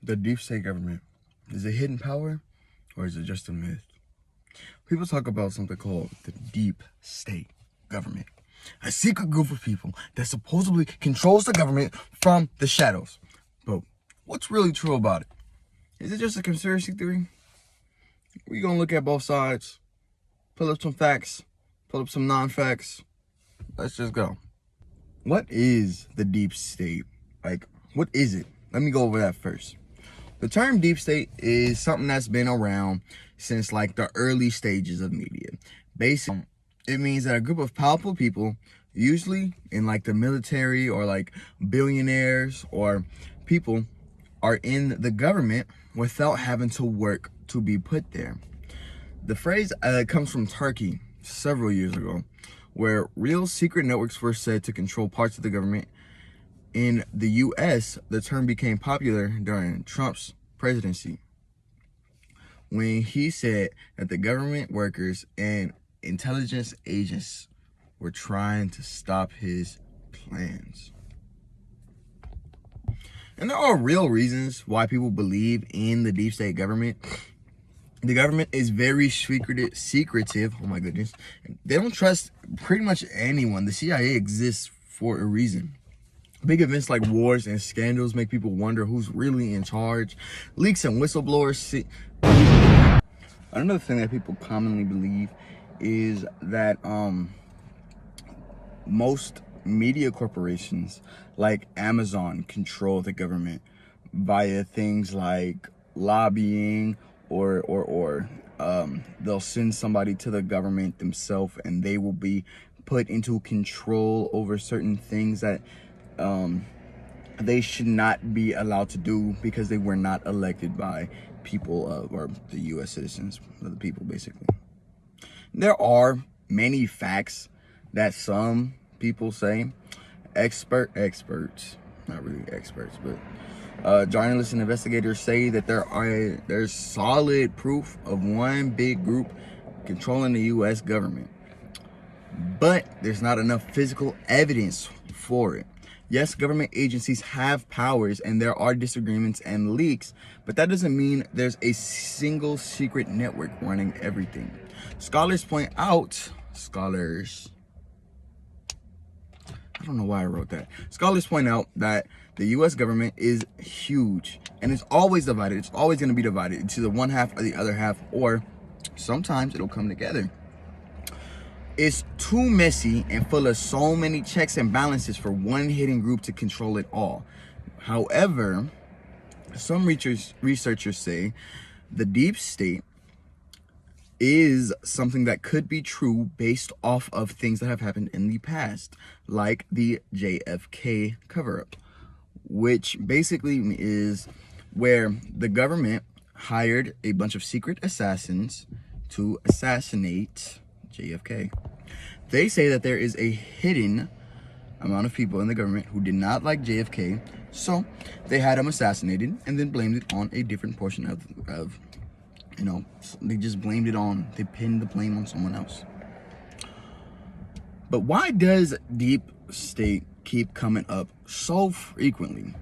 The deep state government, is it hidden power or is it just a myth? People talk about something called the deep state government, a secret group of people that supposedly controls the government from the shadows. But what's really true about it? Is it just a conspiracy theory? We're gonna look at both sides, pull up some facts, pull up some non-facts. Let's just go. What is the deep state? Like, what is it? Let me go over that first. The term deep state is something that's been around since like the early stages of media. Basically, it means that a group of powerful people, usually in like the military or like billionaires or people, are in the government without having to work to be put there. The phrase comes from Turkey several years ago, where real secret networks were said to control parts of the government. In the US, the term became popular during Trump's presidency, when he said that the government workers and intelligence agents were trying to stop his plans. And there are real reasons why people believe in the deep state government. The government is very secretive. Oh my goodness. They don't trust pretty much anyone. The CIA exists for a reason. Big events like wars and scandals make people wonder who's really in charge. Leaks and whistleblowers. Another thing that people commonly believe is that most media corporations like Amazon control the government via things like lobbying or they'll send somebody to the government themselves and they will be put into control over certain things that they should not be allowed to do because they were not elected by people or the U.S. citizens, the people basically. There are many facts that some people say, experts, not really experts, but journalists and investigators say that there's solid proof of one big group controlling the U.S. government, but there's not enough physical evidence for it. Yes, government agencies have powers and there are disagreements and leaks, but that doesn't mean there's a single secret network running everything. Scholars point out, I don't know why I wrote that. Scholars point out that the U.S. government is huge and it's always divided. It's always going to be divided into the one half or the other half, or sometimes it'll come together. It's too messy and full of so many checks and balances for one hidden group to control it all. However, some researchers say the deep state is something that could be true based off of things that have happened in the past, like the JFK cover-up, which basically is where the government hired a bunch of secret assassins to assassinate JFK. They say that there is a hidden amount of people in the government who did not like JFK, so they had him assassinated and then blamed it on a different portion of they just blamed it on, they pinned the blame on someone else. But why does deep state keep coming up so frequently?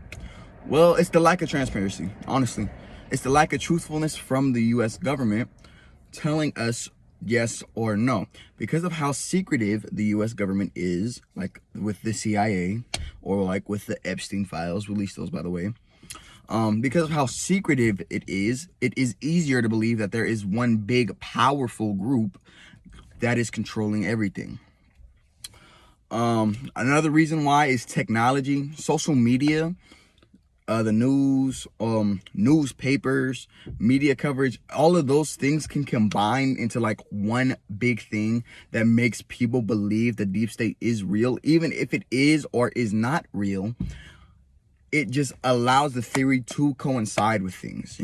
Well, it's the lack of transparency, honestly. It's the lack of truthfulness from the U.S. government telling us yes or no. Because of how secretive the U.S. government is, like with the CIA or like with the Epstein files, release those by the way. Because of how secretive it is easier to believe that there is one big powerful group that is controlling everything. Another reason why is technology, social media, the news, newspapers, media coverage. All of those things can combine into like one big thing that makes people believe the deep state is real, even if it is or is not real. It just allows the theory to coincide with things,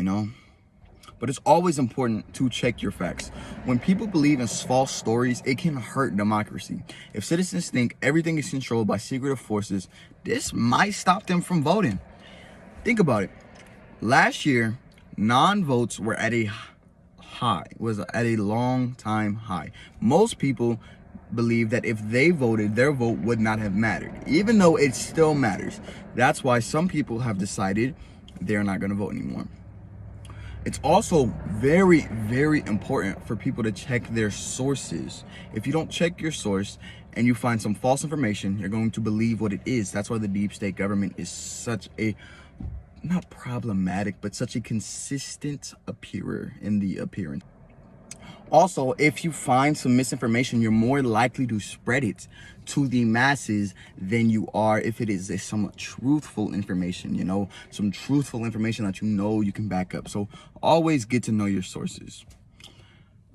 But it's always important to check your facts. When people believe in false stories, it can hurt democracy. If citizens think everything is controlled by secretive forces, this might stop them from voting. Think about it. Last year, non-votes were at a long time high. Most people believe that if they voted, their vote would not have mattered, even though it still matters. That's why some people have decided they're not going to vote anymore. It's also very, very important for people to check their sources. If you don't check your source and you find some false information, you're going to believe what it is. That's why the deep state government is such a, not problematic, but such a consistent appearer in the appearance. Also, if you find some misinformation, you're more likely to spread it to the masses than you are if it is some truthful information, you know, some truthful information that you know you can back up. So always get to know your sources.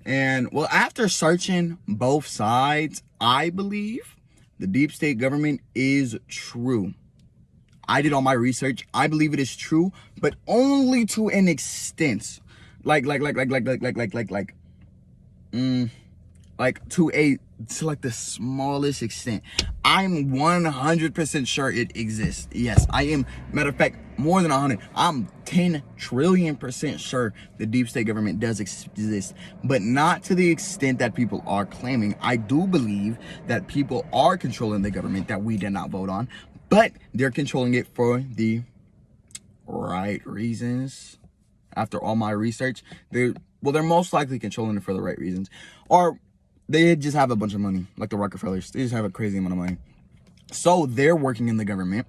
And well, after searching both sides, I believe the deep state government is true. I did all my research. I believe it is true, but only to an extent. Like to like the smallest extent. I'm 100% sure it exists. Yes, I am. Matter of fact, more than 100. I'm 10 trillion% sure the deep state government does exist, but not to the extent that people are claiming. I do believe that people are controlling the government that we did not vote on, but they're controlling it for the right reasons. After all my research, they're most likely controlling it for the right reasons. Or they just have a bunch of money, like the Rockefellers. They just have a crazy amount of money. So they're working in the government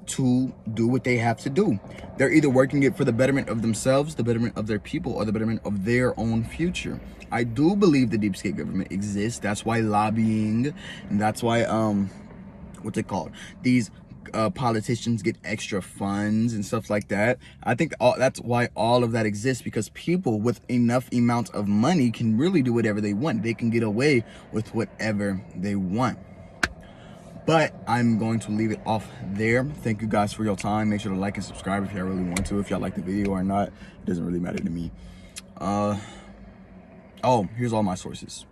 to do what they have to do. They're either working it for the betterment of themselves, the betterment of their people, or the betterment of their own future. I do believe the deep state government exists. That's why lobbying, and that's why, what's it called? These politicians get extra funds and stuff like that. I think that's why all of that exists, because people with enough amount of money can really do whatever they want. They can get away with whatever they want. But I'm going to leave it off there. Thank you guys for your time. Make sure to like and subscribe if y'all really want to. If y'all like the video or not, it doesn't really matter to me. Oh, here's all my sources.